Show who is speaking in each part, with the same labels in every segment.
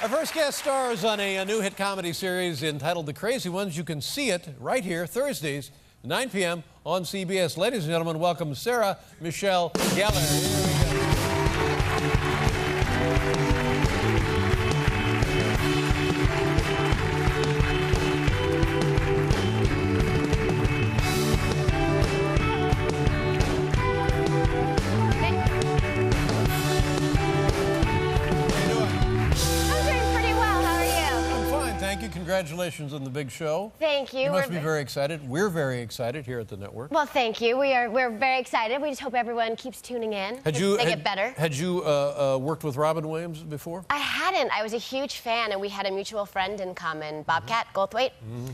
Speaker 1: Our first guest stars on a new hit comedy series entitled The Crazy Ones. You can see it right here, Thursdays, 9 p.m. on CBS. Ladies and gentlemen, welcome Sarah Michelle Gellar. Here we go. Congratulations on the big show.
Speaker 2: Thank you.
Speaker 1: You must be very excited. We're very excited here at the network.
Speaker 2: Well, thank you. We're very excited. We just hope everyone keeps tuning in. They get better.
Speaker 1: Had you worked with Robin Williams before?
Speaker 2: I hadn't. I was a huge fan, and we had a mutual friend in common, Bobcat Goldthwait.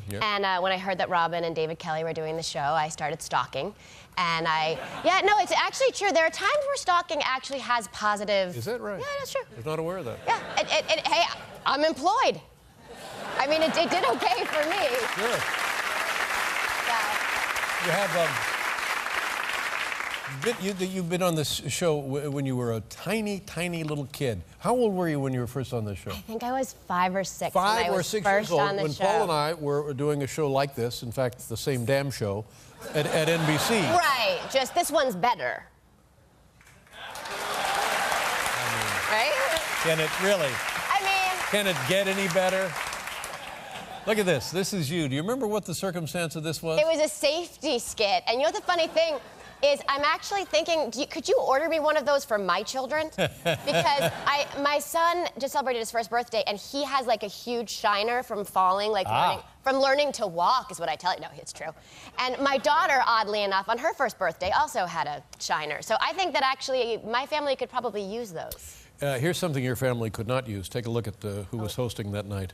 Speaker 1: Yeah.
Speaker 2: And when I heard that Robin and David Kelly were doing the show, I started stalking. And no, it's actually true. There are times where stalking actually has positive...
Speaker 1: Is that right?
Speaker 2: Yeah, that's true.
Speaker 1: I was not aware of that.
Speaker 2: Yeah. Hey, I'm employed. I mean, it did okay for me.
Speaker 1: Sure.
Speaker 2: So.
Speaker 1: You've been on this show when you were a tiny, tiny little kid. How old were you when you were first on this show?
Speaker 2: I think I was 5 or 6.
Speaker 1: 5 or 6 years old when
Speaker 2: show.
Speaker 1: Paul and I were doing a show like this. In fact, the same damn show at NBC.
Speaker 2: Right. Just this one's better. Right?
Speaker 1: Can it really? Can it get any better? Look at this. This is you. Do you remember what the circumstance of this was?
Speaker 2: It was a safety skit. And you know what the funny thing is? I'm actually thinking, could you order me one of those for my children? Because my son just celebrated his first birthday, and he has like a huge shiner from falling, like from learning to walk, is what I tell you. No, it's true. And my daughter, oddly enough, on her first birthday, also had a shiner. So I think that actually my family could probably use those.
Speaker 1: Here's something your family could not use. Take a look at who was hosting that night.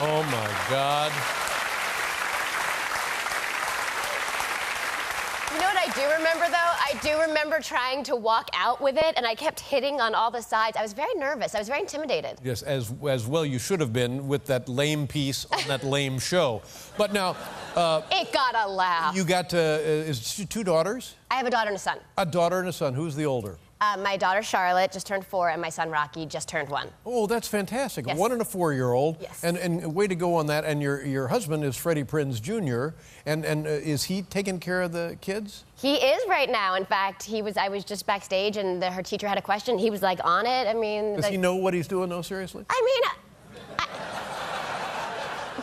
Speaker 1: Oh, my God.
Speaker 2: You know what I do remember, though? I do remember trying to walk out with it, and I kept hitting on all the sides. I was very nervous. I was very intimidated.
Speaker 1: Yes, as well you should have been with that lame piece on that lame show. But now...
Speaker 2: it got a laugh.
Speaker 1: You got is it 2 daughters?
Speaker 2: I have a daughter and a son.
Speaker 1: A daughter and a son. Who's the older?
Speaker 2: My daughter Charlotte just turned 4, and my son Rocky just turned 1.
Speaker 1: Oh, that's fantastic.
Speaker 2: Yes.
Speaker 1: 1 and a 4-year-old.
Speaker 2: Yes.
Speaker 1: And way to go on that. And your husband is Freddie Prinze Jr. And is he taking care of the kids?
Speaker 2: He is right now. In fact, I was just backstage, and her teacher had a question. He was like on it. I mean,
Speaker 1: does he know what he's doing? No, seriously.
Speaker 2: I mean.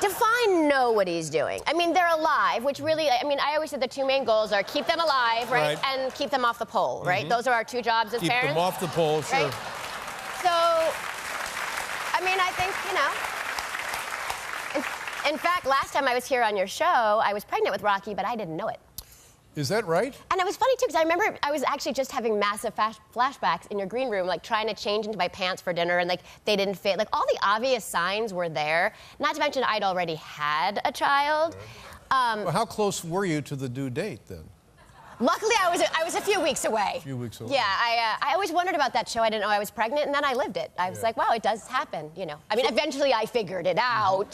Speaker 2: Define know what he's doing. I mean, they're alive, which really, I mean, I always said the 2 main goals are keep them alive, right? And keep them off the pole, right? Those are our 2 jobs as parents.
Speaker 1: Keep them off the pole, sure.
Speaker 2: Right? So, I mean, I think, in fact, last time I was here on your show, I was pregnant with Rocky, but I didn't know it.
Speaker 1: Is that right?
Speaker 2: And it was funny, too, because I remember I was actually just having massive flashbacks in your green room, like trying to change into my pants for dinner, and like they didn't fit. Like all the obvious signs were there. Not to mention I'd already had a child.
Speaker 1: Well, how close were you to the due date then?
Speaker 2: Luckily, I was a few weeks away.
Speaker 1: A few weeks away.
Speaker 2: Yeah, I always wondered about that show. I didn't know I was pregnant, and then I lived it. I was like, wow, it does happen, I mean, eventually I figured it out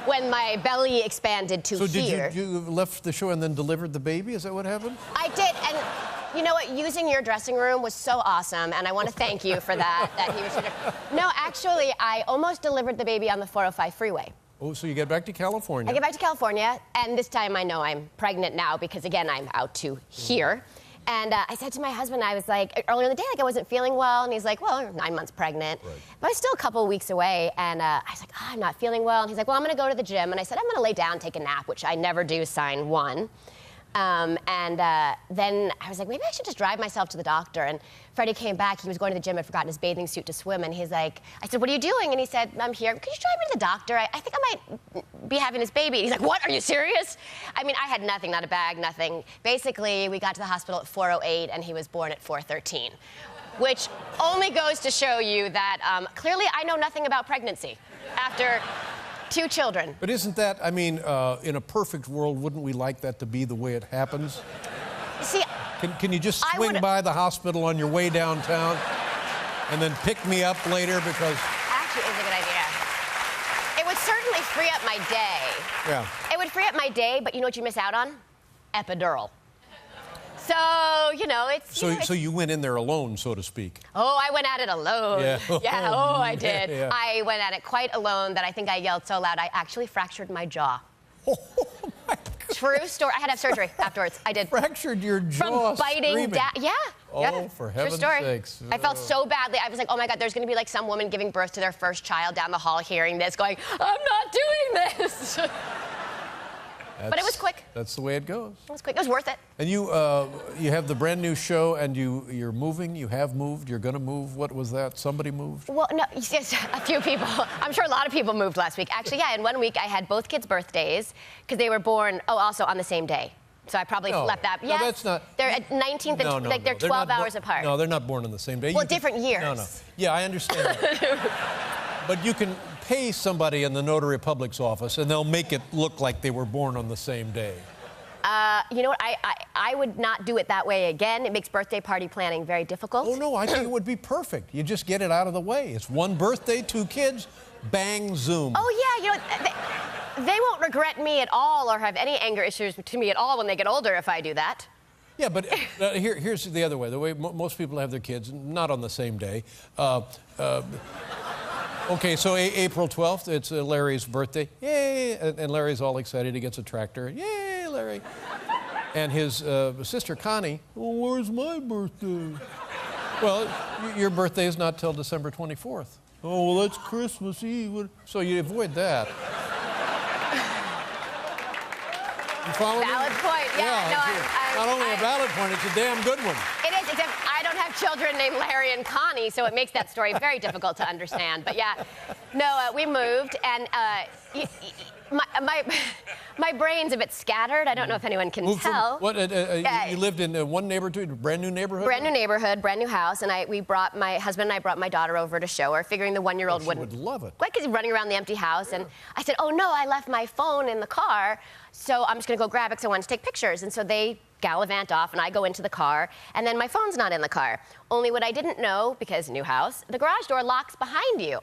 Speaker 2: when my belly expanded to here.
Speaker 1: So did you left the show and then delivered the baby? Is that what happened?
Speaker 2: I did, and you know what? Using your dressing room was so awesome, and I want to thank you for that. No, actually, I almost delivered the baby on the 405 freeway.
Speaker 1: Oh, so you get back to California.
Speaker 2: I get back to California, and this time I know I'm pregnant now because, again, I'm out to here. And I said to my husband, I was like, earlier in the day, like I wasn't feeling well. And he's like, well, you're 9 months pregnant. Right. But I was still a couple of weeeks away. And I was like, I'm not feeling well. And he's like, well, I'm going to go to the gym. And I said, I'm going to lay down, take a nap, which I never do, sign 1. Then I was like, maybe I should just drive myself to the doctor. And Freddie came back. He was going to the gym, had forgotten his bathing suit to swim. And he's like, I said, what are you doing? And he said, I'm here. Could you drive me to the doctor? I think I might be having his baby. And he's like, what? Are you serious? I mean, I had nothing, not a bag, nothing. Basically, we got to the hospital at 4:08, and he was born at 4:13, which only goes to show you that clearly I know nothing about pregnancy after 2 children.
Speaker 1: But isn't that, I mean, in a perfect world, wouldn't we like that to be the way it happens?
Speaker 2: See,
Speaker 1: can you just swing by the hospital on your way downtown and then pick me up later because...
Speaker 2: Actually, it's a good idea. It would certainly free up my day.
Speaker 1: Yeah.
Speaker 2: It would free up my day, but you know what you miss out on? Epidural. So, you know, it's...
Speaker 1: So you went in there alone, so to speak.
Speaker 2: Oh, I went at it alone.
Speaker 1: Yeah.
Speaker 2: Yeah, oh, I did.
Speaker 1: Yeah.
Speaker 2: I went at it quite alone that I think I yelled so loud I actually fractured my jaw.
Speaker 1: Oh, my God.
Speaker 2: True story. I had to have surgery afterwards. I did.
Speaker 1: Fractured your jaw
Speaker 2: From biting down. Yeah.
Speaker 1: Oh,
Speaker 2: yeah.
Speaker 1: for heaven's
Speaker 2: True story.
Speaker 1: sakes.
Speaker 2: I felt so badly. I was like, oh my God, there's going to be like some woman giving birth to their first child down the hall hearing this going, I'm not doing this. But it was quick.
Speaker 1: That's the way it goes.
Speaker 2: It was quick. It was worth it.
Speaker 1: And you have the brand new show, and you're moving. You have moved. You're going to move. What was that? Somebody moved?
Speaker 2: Well, no, yes, a few people. I'm sure a lot of people moved last week. Actually, yeah, in 1 week I had both kids' birthdays because they were born, also on the same day. So I probably left that. Yeah,
Speaker 1: no, that's not.
Speaker 2: They're at 19th and they're 12 hours apart.
Speaker 1: No, they're not born on the same day.
Speaker 2: Well, different years.
Speaker 1: No. Yeah, I understand that. But you can pay somebody in the notary public's office, and they'll make it look like they were born on the same day.
Speaker 2: You know what? I would not do it that way again. It makes birthday party planning very difficult.
Speaker 1: Oh, no, I think it would be perfect. You just get it out of the way. It's one birthday, 2 kids, bang, zoom.
Speaker 2: Oh, yeah, you know, they won't regret me at all or have any anger issues to me at all when they get older if I do that.
Speaker 1: Yeah, but here's the other way. The way most people have their kids, not on the same day. Okay, so April 12th, it's Larry's birthday. Yay! And Larry's all excited. He gets a tractor. Yay, Larry. And his sister, Connie, well, where's my birthday? Well, your birthday is not till December 24th. Oh, well, that's Christmas Eve. So you avoid that. You follow me?
Speaker 2: Valid point. Yeah, no,
Speaker 1: not only a valid point, it's a damn good one.
Speaker 2: It is, except I don't have children named Larry and Connie, so it makes that story very difficult to understand. But yeah, no, we moved, and my brain's a bit scattered. I don't know if anyone can tell.
Speaker 1: What? You lived in one neighborhood, brand new neighborhood?
Speaker 2: Brand new neighborhood, brand new house, and my husband and I brought my daughter over to show her, figuring the 1-year-old wouldn't.
Speaker 1: She would love it.
Speaker 2: Because he's running around the empty house, and I said, oh no, I left my phone in the car, so I'm just gonna go grab it because I wanted to take pictures. And so they gallivant off, and I go into the car, and then my phone's not in the car. Only what I didn't know, because new house, the garage door locks behind you.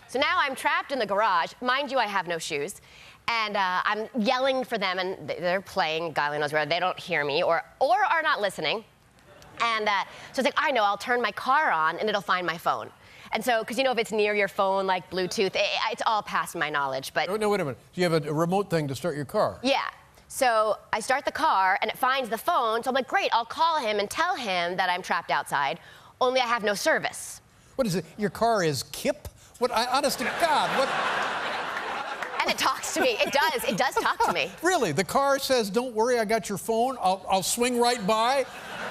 Speaker 2: So now I'm trapped in the garage. Mind you, I have no shoes. And I'm yelling for them, and they're playing, God only knows where, they don't hear me or are not listening. And so it's like, I know, I'll turn my car on, and it'll find my phone. And so, because you know, if it's near your phone, like Bluetooth, it's all past my knowledge. But
Speaker 1: no, wait a minute. Do you have a remote thing to start your car?
Speaker 2: Yeah. So I start the car, and it finds the phone. So I'm like, great, I'll call him and tell him that I'm trapped outside, only I have no service.
Speaker 1: What is it? Your car is KIP? What? Honest to God, what?
Speaker 2: And it talks to me. It does. It does talk to me.
Speaker 1: Really? The car says, "Don't worry, I got your phone. I'll swing right by.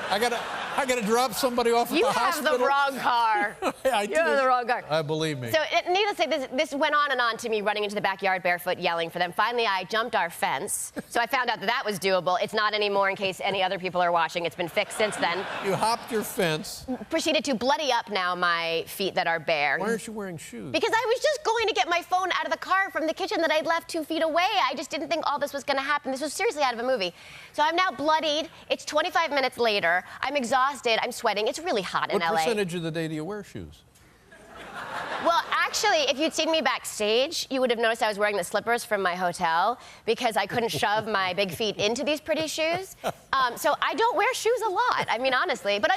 Speaker 1: I gotta drop somebody off at the hospital."
Speaker 2: You have the wrong car. You have the wrong car.
Speaker 1: Believe me.
Speaker 2: So, needless to say, this went on and on to me running into the backyard barefoot, yelling for them. Finally, I jumped our fence. So I found out that was doable. It's not anymore in case any other people are watching. It's been fixed since then.
Speaker 1: You hopped your fence.
Speaker 2: Proceeded to bloody up now my feet that are bare.
Speaker 1: Why aren't you wearing shoes?
Speaker 2: Because I was just going to get my phone out of the car from the kitchen that I'd left 2 feet away. I just didn't think all this was going to happen. This was seriously out of a movie. So I'm now bloodied. It's 25 minutes later. I'm exhausted. I'm sweating. It's really hot in LA.
Speaker 1: What percentage of the day do you wear shoes?
Speaker 2: Well, actually, if you'd seen me backstage, you would have noticed I was wearing the slippers from my hotel because I couldn't shove my big feet into these pretty shoes. So I don't wear shoes a lot. I mean, honestly. But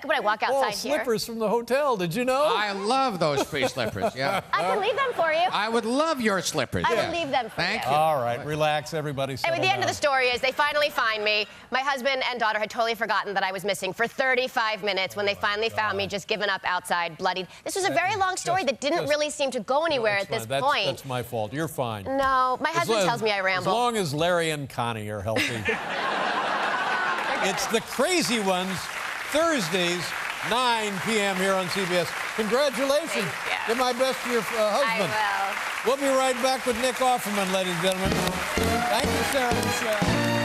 Speaker 2: when I walk outside here...
Speaker 1: slippers from the hotel. Did you know?
Speaker 3: I love those free slippers, yeah.
Speaker 2: I can leave them for you.
Speaker 3: I would love your slippers.
Speaker 2: I will leave them for you.
Speaker 3: Thank you.
Speaker 1: All right, relax, everybody.
Speaker 2: Anyway, the end of the story is they finally find me. My husband and daughter had totally forgotten that I was missing for 35 minutes when they finally found me, just given up outside, bloodied. This was a very long story that didn't really seem to go anywhere at this point.
Speaker 1: That's my fault. You're fine.
Speaker 2: No, my husband tells me I ramble.
Speaker 1: As long as Larry and Connie are healthy. It's The Crazy Ones, Thursdays, 9 p.m. here on CBS. Congratulations. Give my best to your husband.
Speaker 2: I will.
Speaker 1: We'll be right back with Nick Offerman, ladies and gentlemen. Thank you, Sarah Michelle.